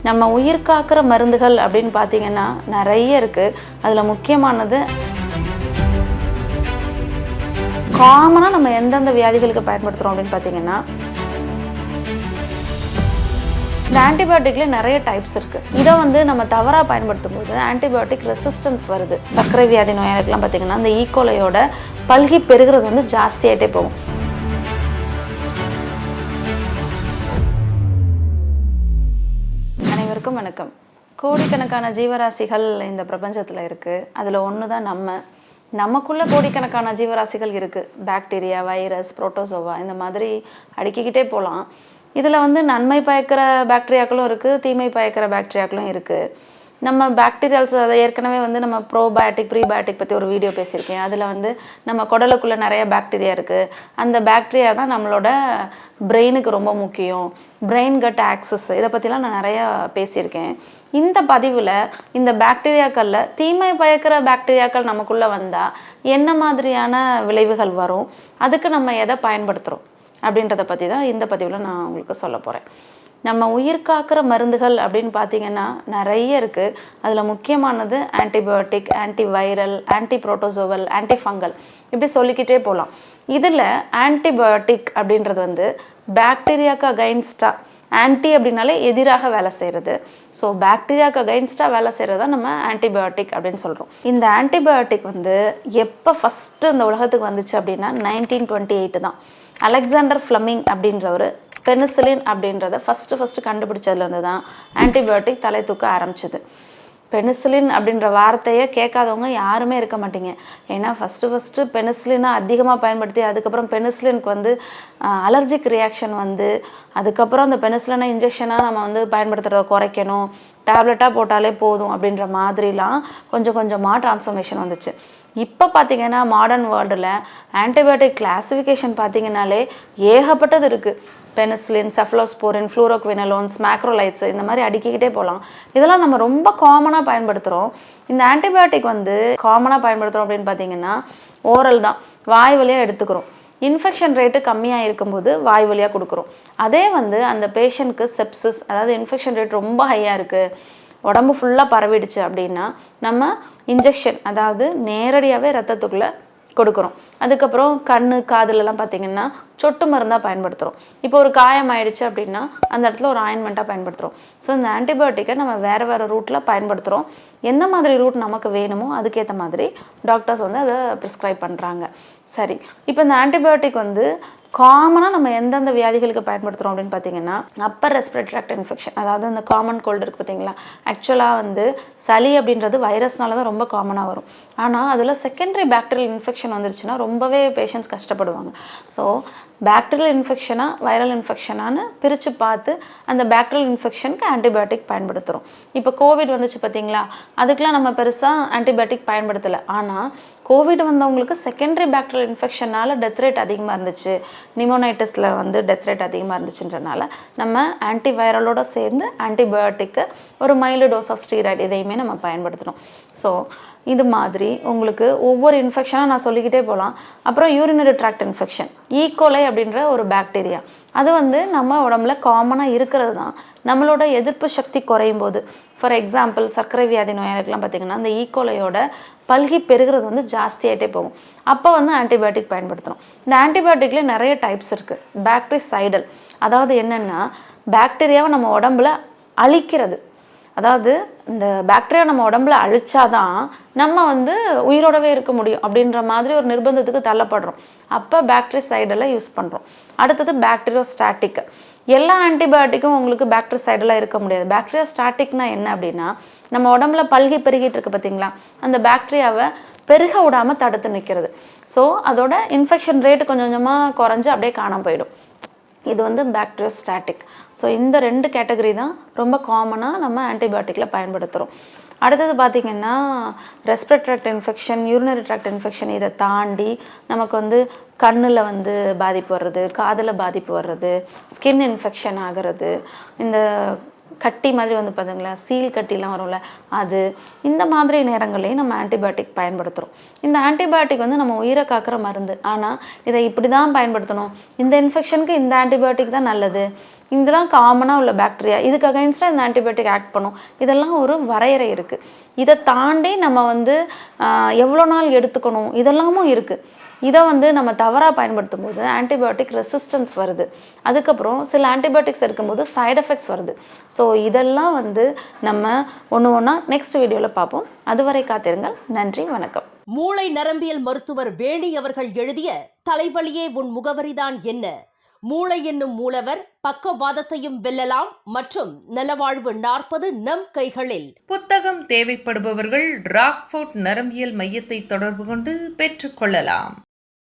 நம்ம உயிர் காக்கிற மருந்துகள் அப்படின்னு பார்த்தீங்கன்னா நிறைய இருக்குது. அதில் முக்கியமானது காமனாக நம்ம எந்தெந்த வியாதிகளுக்கு பயன்படுத்துகிறோம் அப்படின்னு பார்த்தீங்கன்னா, இந்த ஆன்டிபயோட்டிக்லேயே நிறைய டைப்ஸ் இருக்குது. இதை நம்ம தவறாக பயன்படுத்தும் போது ஆன்டிபயோட்டிக் ரெசிஸ்டன்ஸ் வருது. சர்க்கரை வியாதி நோயாளிகள்லாம் பார்த்தீங்கன்னா இந்த ஈகோலையோட பல்கி பெருகிறது ஜாஸ்தியாகிட்டே போகும். அனைவருக்கும் வணக்கம். கோடிக்கணக்கான ஜீவராசிகள் இந்த பிரபஞ்சத்தில் இருக்குது. அதில் ஒன்று தான் நமக்குள்ளே கோடிக்கணக்கான ஜீவராசிகள் இருக்குது. பாக்டீரியா, வைரஸ், புரோட்டோசோவா இந்த மாதிரி அடுக்கிக்கிட்டே போகலாம். இதில் நன்மை பயக்கிற பாக்டீரியாக்களும் இருக்குது, தீமை பயக்கிற பாக்டீரியாக்களும் இருக்குது. நம்ம பாக்டீரியால்ஸ் அதை ஏற்கனவே நம்ம ப்ரோபயோட்டிக் ப்ரீபயோட்டிக் பற்றி ஒரு வீடியோ பேசியிருக்கேன். அதில் நம்ம குடலுக்குள்ளே நிறைய பாக்டீரியா இருக்குது. அந்த பாக்டீரியா தான் நம்மளோட பிரெயினுக்கு ரொம்ப முக்கியம். பிரெயின் கட் ஆக்சஸ் இதை பற்றிலாம் நான் நிறையா பேசியிருக்கேன். இந்த பதிவில் இந்த பாக்டீரியாக்களில் தீமை பயக்கிற பாக்டீரியாக்கள் நமக்குள்ளே வந்தால் என்ன மாதிரியான விளைவுகள் வரும், அதுக்கு நம்ம எதை பயன்படுத்துகிறோம் அப்படின்றத பற்றி தான் இந்த பதிவில் நான் உங்களுக்கு சொல்ல போகிறேன். நம்ம உயிர் காக்கிற மருந்துகள் அப்படின்னு பார்த்தீங்கன்னா நிறைய இருக்குது. அதில் முக்கியமானது ஆன்டிபயோட்டிக், ஆன்டிவைரல், ஆன்டிப்ரோட்டோசோவல், ஆன்டிஃபங்கல் இப்படி சொல்லிக்கிட்டே போகலாம். இதில் ஆன்டிபயோட்டிக் அப்படின்றது பாக்டீரியாவுக்கு அகைன்ஸ்டாக, ஆன்டி அப்படின்னாலே எதிராக வேலை செய்கிறது. ஸோ பாக்டீரியாவுக்கு அகைன்ஸ்டாக வேலை செய்கிறது தான் நம்ம ஆன்டிபயோட்டிக் அப்படின்னு சொல்கிறோம். இந்த ஆன்டிபயோட்டிக் எப்போ ஃபஸ்ட்டு இந்த உலகத்துக்கு வந்துச்சு அப்படின்னா 1928 தான். அலெக்சாண்டர் ஃப்ளமிங் அப்படின்றவர் பெனிசிலின் அப்படின்றத ஃபஸ்ட்டு கண்டுபிடிச்சதுலேருந்து தான் ஆன்டிபயோட்டிக் தலை தூக்க ஆரம்பிச்சிது. பெனிசிலின் அப்படின்ற வார்த்தையை கேட்காதவங்க யாருமே இருக்க மாட்டீங்க. ஏன்னா ஃபஸ்ட்டு பெனிசிலினை அதிகமாக பயன்படுத்தி அதுக்கப்புறம் பெனிசிலினுக்கு அலர்ஜிக் ரியாக்ஷன் அதுக்கப்புறம் அந்த பெனிசிலினை இன்ஜெக்ஷனாக நம்ம பயன்படுத்துகிறத குறைக்கணும், டேப்லெட்டாக போட்டாலே போதும் அப்படின்ற மாதிரிலாம் கொஞ்சமாக டிரான்ஸ்ஃபர்மேஷன் வந்துச்சு. இப்போ பார்த்தீங்கன்னா மாடர்ன் வேர்ல்டில் ஆன்டிபயோட்டிக் கிளாஸிஃபிகேஷன் பார்த்தீங்கன்னாலே ஏகப்பட்டது இருக்குது. பெனிசிலின், செஃபலோஸ்போரின், ஃப்ளூரோக்வினலோன்ஸ், மேக்ரோலைட்ஸ் இந்த மாதிரி அடுக்கிக்கிட்டே போகலாம். இதெல்லாம் நம்ம ரொம்ப காமனாக பயன்படுத்துகிறோம். இந்த ஆன்டிபயோட்டிக் காமனாக பயன்படுத்துகிறோம் அப்படின்னு பார்த்தீங்கன்னா ஓரல் தான், வாய் வழியாக எடுத்துக்கிறோம். இன்ஃபெக்ஷன் ரேட்டு கம்மியாக இருக்கும்போது வாய் வழியாக கொடுக்குறோம். அதே அந்த பேஷண்ட்க்கு செப்சிஸ், அதாவது இன்ஃபெக்ஷன் ரேட் ரொம்ப ஹையாக இருக்குது, உடம்பு ஃபுல்லாக பரவிடுச்சு அப்படின்னா நம்ம இன்ஜெக்ஷன், அதாவது நேரடியாகவே ரத்தத்துக்குள்ளே கொடுக்குறோம். அதுக்கப்புறம் கண்ணு காதுலலாம் பார்த்திங்கன்னா சொட்டு மருந்தாக பயன்படுத்துகிறோம். இப்போ ஒரு காயம் ஆயிடுச்சு அப்படின்னா அந்த இடத்துல ஒரு ஆயின்மெண்ட்டாக பயன்படுத்துகிறோம். ஸோ இந்த ஆன்டிபயோட்டிக்கை நம்ம வேறு ரூட்டில் பயன்படுத்துகிறோம். எந்த மாதிரி ரூட் நமக்கு வேணுமோ அதுக்கேற்ற மாதிரி டாக்டர்ஸ் அதை ப்ரிஸ்கிரைப் பண்ணுறாங்க. சரி, இப்போ இந்த ஆன்டிபயோட்டிக் காமனாக நம்ம எந்தெந்த வியாதிகளுக்கு பயன்படுத்துகிறோம் அப்படின்னு பார்த்தீங்கன்னா அப்பர் ரெஸ்பிரேட்டரி ட்ராக்ட் இன்ஃபெக்ஷன், அதாவது இந்த காமன் கோல்டு இருக்குது பார்த்தீங்களா. ஆக்சுவலாக சளி அப்படின்றது வைரஸ்னால தான் ரொம்ப காமனாக வரும். ஆனால் அதில் செகண்டரி பாக்டீரியல் இன்ஃபெக்ஷன் வந்துருச்சுன்னா ரொம்பவே பேஷண்ட்ஸ் கஷ்டப்படுவாங்க. ஸோ பாக்டீரியல் இன்ஃபெக்ஷனா வைரல் இன்ஃபெக்ஷனானு பிரித்து பார்த்து அந்த பாக்டீரியல் இன்ஃபெக்ஷனுக்கு ஆன்டிபயோட்டிக் பயன்படுத்துகிறோம். இப்போ கோவிட் வந்துச்சு பார்த்தீங்களா, அதுக்கெலாம் நம்ம பெருசாக ஆன்டிபயோட்டிக் பயன்படுத்தலை. ஆனால் கோவிட் வந்தவங்களுக்கு செகண்டரி பாக்டீரியல் இன்ஃபெக்ஷனால் டெத் ரேட் அதிகமாக இருந்துச்சு, நிமோனைட்டிஸில் டெத் ரேட் அதிகமாக இருந்துச்சுன்றனால நம்ம ஆன்டிவைரலோடு சேர்ந்து ஆன்டிபயோட்டிக்கு ஒரு மைல்டு டோஸ் ஆஃப் ஸ்டீராய்டு இதையுமே நம்ம பயன்படுத்துகிறோம். ஸோ இது மாதிரி உங்களுக்கு ஒவ்வொரு இன்ஃபெக்ஷனாக நான் சொல்லிக்கிட்டே போகலாம். அப்புறம் யூரினரி ட்ராக்ட் இன்ஃபெக்ஷன், ஈகோலை அப்படின்ற ஒரு பாக்டீரியா, அது நம்ம உடம்புல காமனாக இருக்கிறது தான். நம்மளோட எதிர்ப்பு சக்தி குறையும் போது, ஃபார் எக்ஸாம்பிள் சர்க்கரை வியாதி நோயாளிகள்லாம் பார்த்திங்கன்னா அந்த ஈகோலையோட பல்கி பெருகிறது ஜாஸ்தியாகிட்டே போகும். அப்போ ஆன்டிபயோட்டிக் பயன்படுத்துகிறோம். இந்த ஆன்டிபயோட்டிக்லேயே நிறைய டைப்ஸ் இருக்குது. பாக்டீரிசைடல், அதாவது என்னென்னா பாக்டீரியாவை நம்ம உடம்புல அழிக்கிறது. அதாவது இந்த பாக்டீரியா நம்ம உடம்புல அழிச்சாதான் நம்ம உயிரோடவே இருக்க முடியும் அப்படின்ற மாதிரி ஒரு நிர்பந்தத்துக்கு தள்ளப்படுறோம். அப்போ பாக்டீரிசைடலை யூஸ் பண்ணுறோம். அடுத்தது பாக்டீரியோஸ்டாட்டிக். எல்லா ஆன்டிபயோட்டிக்கும் உங்களுக்கு பாக்டீரிசைடலாக இருக்க முடியாது. பாக்டீரியோஸ்டாட்டிக்னா என்ன அப்படின்னா நம்ம உடம்புல பல்கி பெருகிட்டு இருக்கு பார்த்தீங்களா, அந்த பாக்டீரியாவை பெருக விடாமல் தடுத்து நிற்கிறது. ஸோ அதோட இன்ஃபெக்ஷன் ரேட்டு கொஞ்சமாக குறைஞ்சி அப்படியே காணாமல் போயிடும். இது பாக்டீரியோஸ்டாட்டிக். ஸோ இந்த 2 கேட்டகரி தான் ரொம்ப காமனாக நம்ம ஆன்டிபயோட்டிக்கில் பயன்படுத்துகிறோம். அடுத்தது பார்த்திங்கன்னா respiratory tract infection, urinary tract infection, இதை தாண்டி நமக்கு கண்ணில் பாதிப்பு வர்றது, காதில் பாதிப்பு வர்றது, ஸ்கின் இன்ஃபெக்ஷன் ஆகிறது, இந்த கட்டி மாதிரி வந்து பார்த்தீங்களா, சீல் கட்டிலாம் வரும்ல அது. இந்த மாதிரி நேரங்கள்லேயும் நம்ம ஆன்டிபயோட்டிக் பயன்படுத்துகிறோம். இந்த ஆன்டிபயோட்டிக் வந்து நம்ம உயிரை காக்கிற மருந்து. ஆனால் இதை இப்படி தான் பயன்படுத்தணும், இந்த இன்ஃபெக்ஷனுக்கு இந்த ஆன்டிபயோட்டிக் தான் நல்லது, இதெல்லாம் காமனாக உள்ள பாக்டீரியா, இதுக்கு அகைன்ஸ்டாக இந்த ஆன்டிபயோட்டிக் ஆக்ட் பண்ணும், இதெல்லாம் ஒரு வரையறை இருக்குது. இதை தாண்டி நம்ம வந்து எவ்வளோ நாள் எடுத்துக்கணும் இதெல்லாமும் இருக்குது. இதை வந்து நம்ம தவறாக பயன்படுத்தும் போது ஆன்டிபயோட்டிக் ரெசிஸ்டன்ஸ் வருது. அதுக்கப்புறம் சில ஆன்டிபயோட்டிக்ஸ் எடுக்கும்போது சைடு எஃபெக்ட்ஸ் வருது. ஸோ இதெல்லாம் வந்து நம்ம ஒன்று ஒன்றா நெக்ஸ்ட் வீடியோவில் பார்ப்போம். அதுவரை காத்திருங்கள். நன்றி, வணக்கம். மூளை நரம்பியல் மருத்துவர் வேணி அவர்கள் எழுதிய தலைவலியே உன் முகவரிதான் என்ன, மூளை என்னும் மூலவர், பக்கவாதத்தையும் வெல்லலாம் மற்றும் நலவாழ்வு 40 நம் கைகளில் புத்தகம் தேவைப்படுபவர்கள் ராக்ஃபோர்ட் நரம்பியல் மையத்தை தொடர்பு கொண்டு பெற்றுக்கொள்ளலாம்.